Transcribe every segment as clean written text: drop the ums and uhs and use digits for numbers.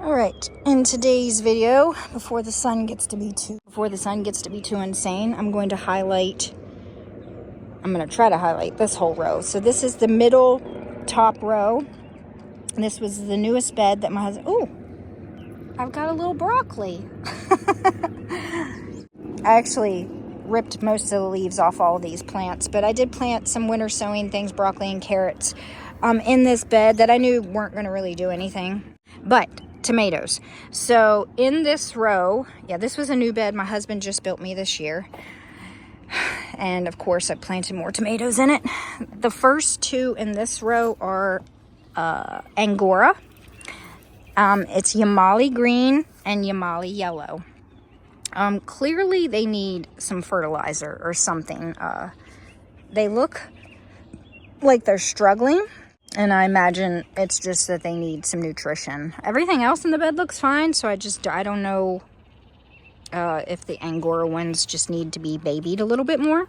All right, in today's video, before the sun gets to be too insane, I'm going to try to highlight this whole row. So this is the middle top row. And this was the newest bed that my husband, ooh, I've got a little broccoli. I actually ripped most of the leaves off all of these plants, but I did plant some winter sowing things, broccoli and carrots, in this bed that I knew weren't going to really do anything. But tomatoes. So in this row, yeah, this was a new bed my husband just built me this year. And of course I planted more tomatoes in it. The first two in this row are Angora. It's Yamali green and Yamali yellow. Clearly they need some fertilizer or something. They look like they're struggling. And I imagine it's just that they need some nutrition. Everything else in the bed looks fine, so I don't know if the Angora ones just need to be babied a little bit more.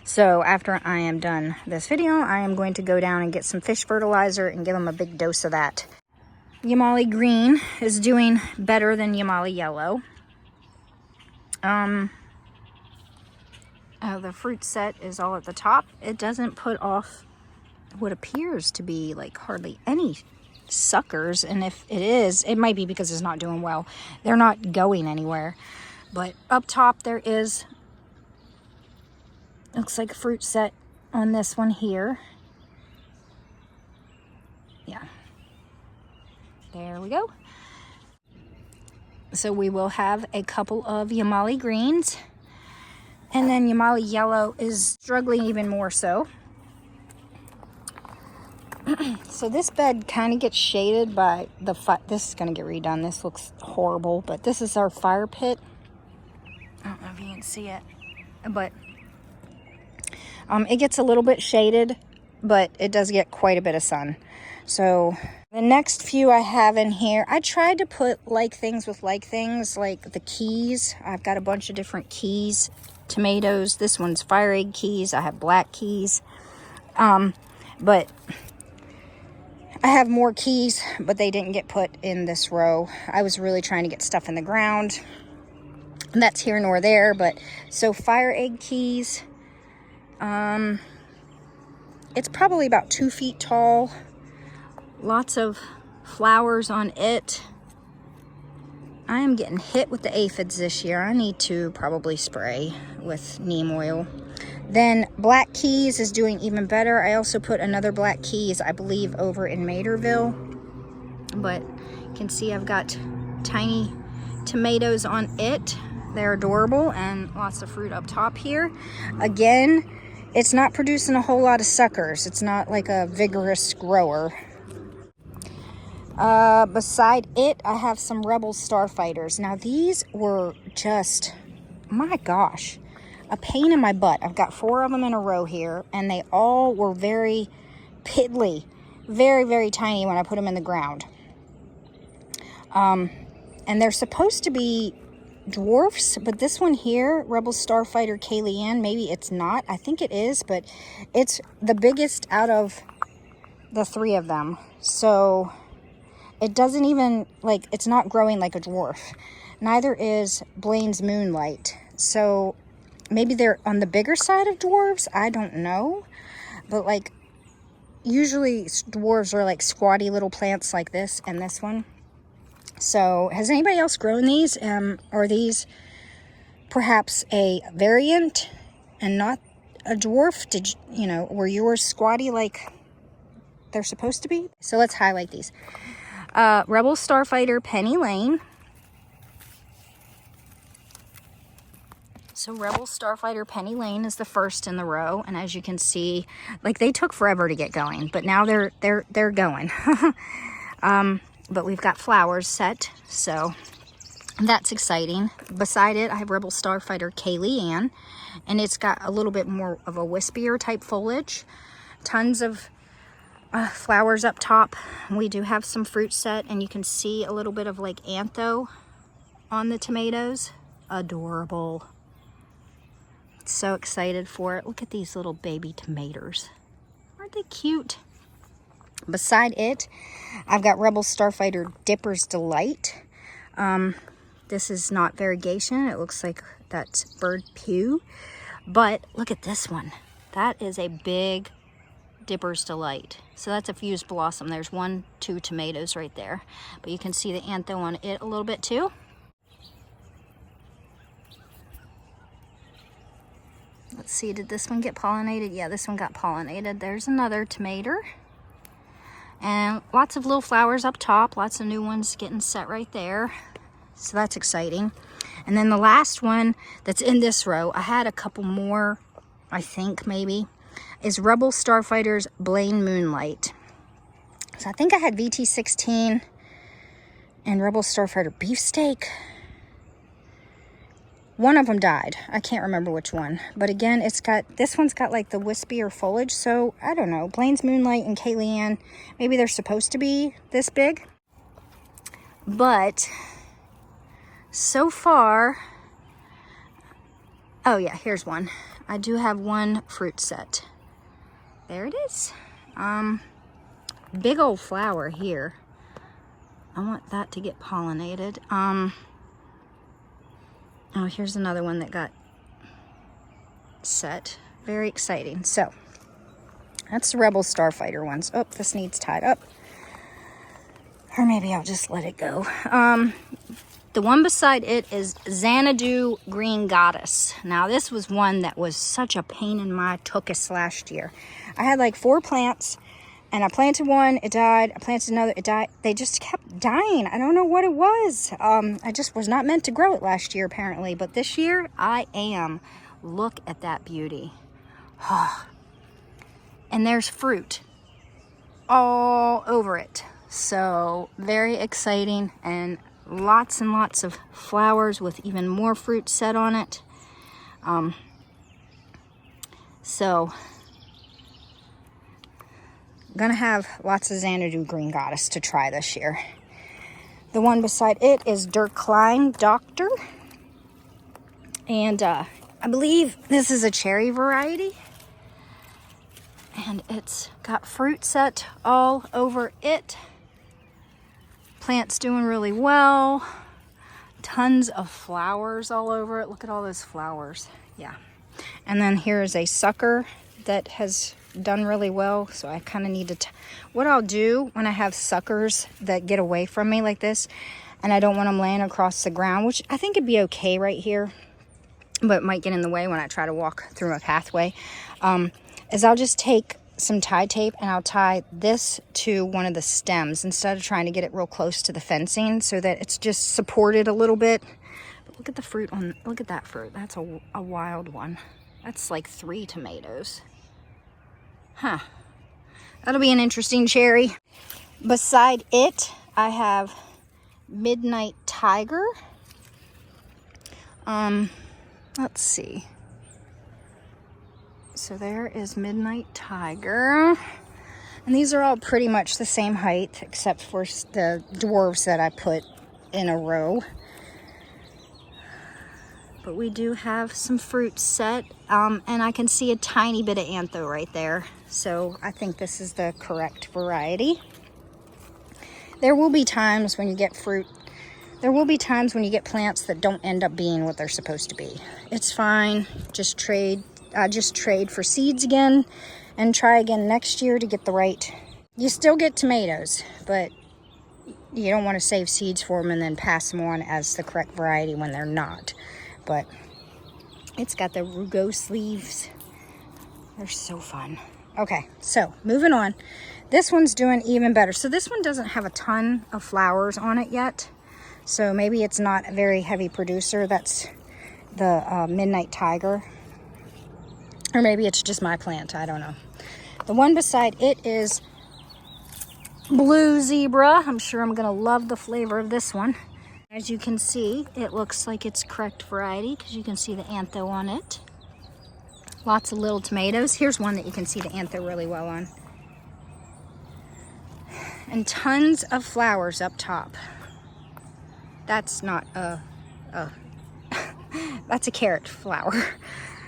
So after I am done this video, I am going to go down and get some fish fertilizer and give them a big dose of that. Yamali green is doing better than Yamali yellow. The fruit set is all at the top. It doesn't put off what appears to be like hardly any suckers, and if it is, it might be because it's not doing well. They're not going anywhere. But up top there is, looks like a fruit set on this one here. Yeah, there we go. So we will have a couple of Yamali greens, and then Yamali yellow is struggling even more so. So this bed kind of gets shaded by the this is going to get redone. This looks horrible, but this is our fire pit. I don't know if you can see it, but it gets a little bit shaded, but it does get quite a bit of sun. So the next few I have in here, I tried to put like things with like things, like the keys. I've got a bunch of different keys, tomatoes. This one's fire egg keys. I have black keys, but I have more keys, but they didn't get put in this row. I was really trying to get stuff in the ground. And that's here nor there, but so fire egg keys. It's probably about 2 feet tall. Lots of flowers on it. I am getting hit with the aphids this year. I need to probably spray with neem oil. Then black keys is doing even better. I also put another black keys, I believe, over in Materville. But you can see I've got tiny tomatoes on it. They're adorable, and lots of fruit up top here. Again, it's not producing a whole lot of suckers. It's not like a vigorous grower. Beside it, I have some Rebel Starfighters. Now these were just, my gosh, a pain in my butt. I've got 4 of them in a row here, and they all were very piddly, very, very tiny when I put them in the ground. And they're supposed to be dwarfs, but this one here, Rebel Starfighter Kayleigh, maybe it's not. I think it is, but it's the biggest out of the 3 of them. So it doesn't even, like, it's not growing like a dwarf. Neither is Blaine's Moonlight. So maybe they're on the bigger side of dwarves. I don't know. But, like, usually dwarves are like squatty little plants like this and this one. So has anybody else grown these? Are these perhaps a variant and not a dwarf? Did you know, were yours squatty like they're supposed to be? So let's highlight these. Rebel Starfighter Penny Lane. So Rebel Starfighter Penny Lane is the first in the row, and as you can see, like, they took forever to get going, but now they're going. But we've got flowers set, so that's exciting. Beside it, I have Rebel Starfighter Kayleigh, and it's got a little bit more of a wispier type foliage. Tons of flowers up top. We do have some fruit set, and you can see a little bit of like antho on the tomatoes. Adorable. So excited for it. Look at these little baby tomatoes. Aren't they cute? Beside it, I've got Rebel Starfighter Dipper's Delight. This is not variegation. It looks like that's bird pew. But look at this one. That is a big Dipper's Delight. So that's a fused blossom. There's 1, 2 tomatoes right there. But you can see the anther on it a little bit too. Let's see, did this one get pollinated? Yeah, this one got pollinated. There's another tomato. And lots of little flowers up top. Lots of new ones getting set right there. So that's exciting. And then the last one that's in this row, I had a couple more, I think maybe, is Rebel Starfighter's Blaine Moonlight. So I think I had VT16 and Rebel Starfighter Beefsteak. One of them died. I can't remember which one. But again, this one's got like the wispier foliage. So I don't know. Blaine's Moonlight and Kayleigh, maybe they're supposed to be this big. But so far, oh yeah, here's one. I do have one fruit set. There it is. Big old flower here. I want that to get pollinated. Oh, here's another one that got set. Very exciting. So, that's the Rebel Starfighter ones. Oh, this needs tied up. Or maybe I'll just let it go. The one beside it is Xanadoo Green Goddess. Now, this was one that was such a pain in my tuchus last year. I had like 4 plants. And I planted one, it died. I planted another, it died. They just kept dying. I don't know what it was. I just was not meant to grow it last year, apparently. But this year, I am. Look at that beauty. And there's fruit all over it. So, very exciting. And lots of flowers with even more fruit set on it. Gonna have lots of Xanadu Green Goddess to try this year. The one beside it is Durkle Doctor. And I believe this is a cherry variety. And it's got fruit set all over it. Plant's doing really well. Tons of flowers all over it. Look at all those flowers. Yeah. And then here is a sucker that has done really well. So I kind of need to... What I'll do when I have suckers that get away from me like this, and I don't want them laying across the ground, which I think it'd be okay right here, but it might get in the way when I try to walk through a pathway, is I'll just take some tie tape and I'll tie this to one of the stems instead of trying to get it real close to the fencing so that it's just supported a little bit. But look at the fruit on... Look at that fruit. That's a wild one. That's like 3 tomatoes. Huh. That'll be an interesting cherry. Beside it, I have Midnight Tiger. Let's see. So there is Midnight Tiger. And these are all pretty much the same height, except for the dwarfs that I put in a row. But we do have some fruit set, and I can see a tiny bit of antho right there. So I think this is the correct variety. There will be times when you get fruit. There will be times when you get plants that don't end up being what they're supposed to be. It's fine. Just trade for seeds again and try again next year to get the right. You still get tomatoes, but you don't want to save seeds for them and then pass them on as the correct variety when they're not. But it's got the rugose leaves. They're so fun. Okay, so moving on. This one's doing even better. So this one doesn't have a ton of flowers on it yet. So maybe it's not a very heavy producer. That's the Midnight Tiger. Or maybe it's just my plant. I don't know. The one beside it is Blue Zebra. I'm sure I'm going to love the flavor of this one. As you can see, it looks like it's correct variety because you can see the antho on it. Lots of little tomatoes. Here's one that you can see the antho really well on. And tons of flowers up top. That's not that's a carrot flower.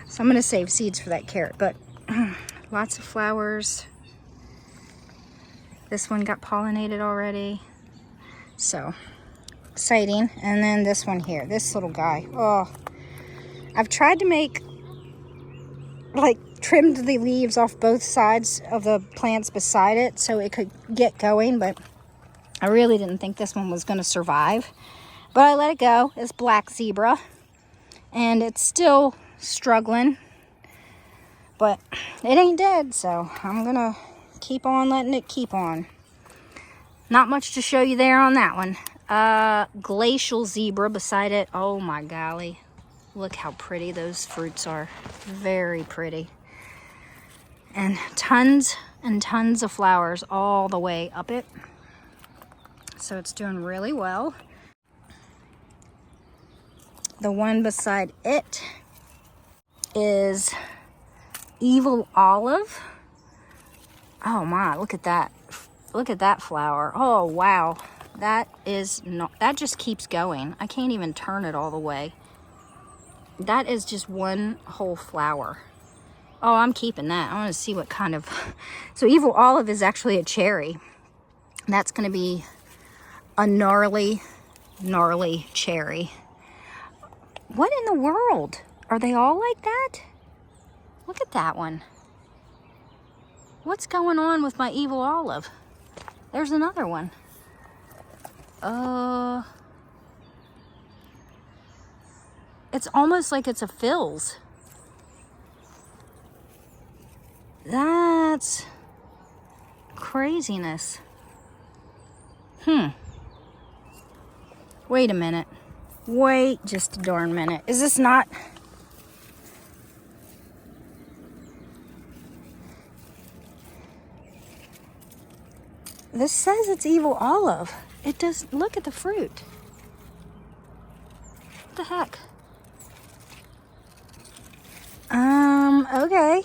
So I'm going to save seeds for that carrot. But lots of flowers. This one got pollinated already. So, exciting. And then this one here, this little guy. Oh, I've tried to make, like, trimmed the leaves off both sides of the plants beside it so it could get going, but I really didn't think this one was going to survive. But I let it go. It's black zebra. And it's still struggling. But it ain't dead, so I'm going to keep on letting it keep on. Not much to show you there on that one. Glacial zebra beside it. Oh my golly. Look how pretty those fruits are. Very pretty. And tons of flowers all the way up it. So it's doing really well. The one beside it is Evil Olive. Oh my, look at that. Look at that flower. Oh wow. That just keeps going. I can't even turn it all the way. That is just one whole flower. Oh, I'm keeping that. I want to see what kind of... So Evil Olive is actually a cherry. That's going to be a gnarly cherry. What in the world? Are they all like that? Look at that one. What's going on with my Evil Olive? There's another one. It's almost like it's a fills. That's craziness. Wait a minute. Wait just a darn minute. Is this not... This says it's Evil Olive. It does... Look at the fruit. What the heck? Okay.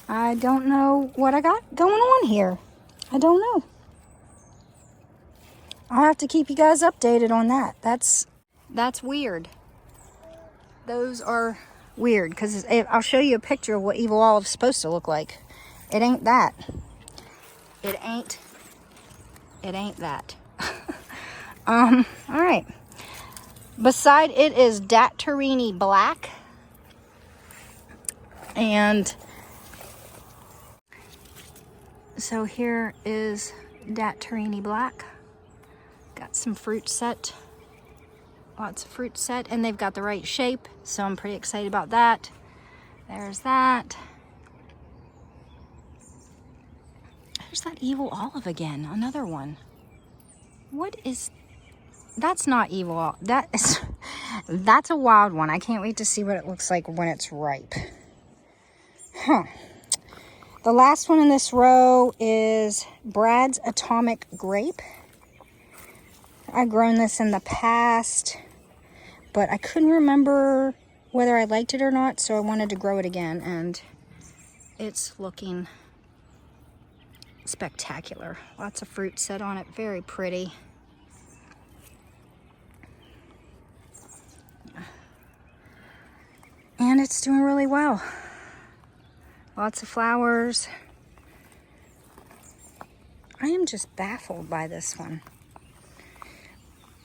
I don't know what I got going on here. I don't know. I'll have to keep you guys updated on that. That's weird. Those are weird because I'll show you a picture of what Evil Olive's supposed to look like. It ain't that. It ain't that. All right. Beside it is Dactyrini Black. And so here is Dactyrini Black. Got some fruit set. Lots of fruit set. And they've got the right shape. So I'm pretty excited about that. There's that. There's that Evil Olive again. Another one. What is... That's not Evil Olive. That's a wild one. I can't wait to see what it looks like when it's ripe. The last one in this row is Brad's Atomic Grape. I've grown this in the past, but I couldn't remember whether I liked it or not, so I wanted to grow it again, and it's looking spectacular. Lots of fruit set on it. Very pretty. And it's doing really well. Lots of flowers. I am just baffled by this one.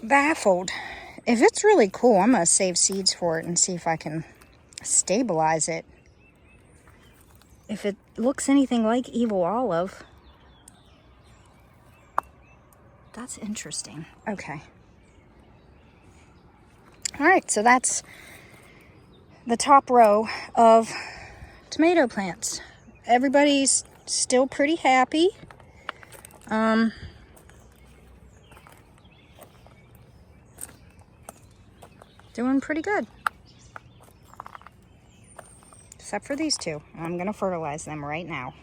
Baffled. If it's really cool, I'm going to save seeds for it and see if I can stabilize it. If it looks anything like Evil Olive, that's interesting. Okay. All right, so that's the top row of tomato plants. Everybody's still pretty happy. Doing pretty good. Except for these two. I'm going to fertilize them right now.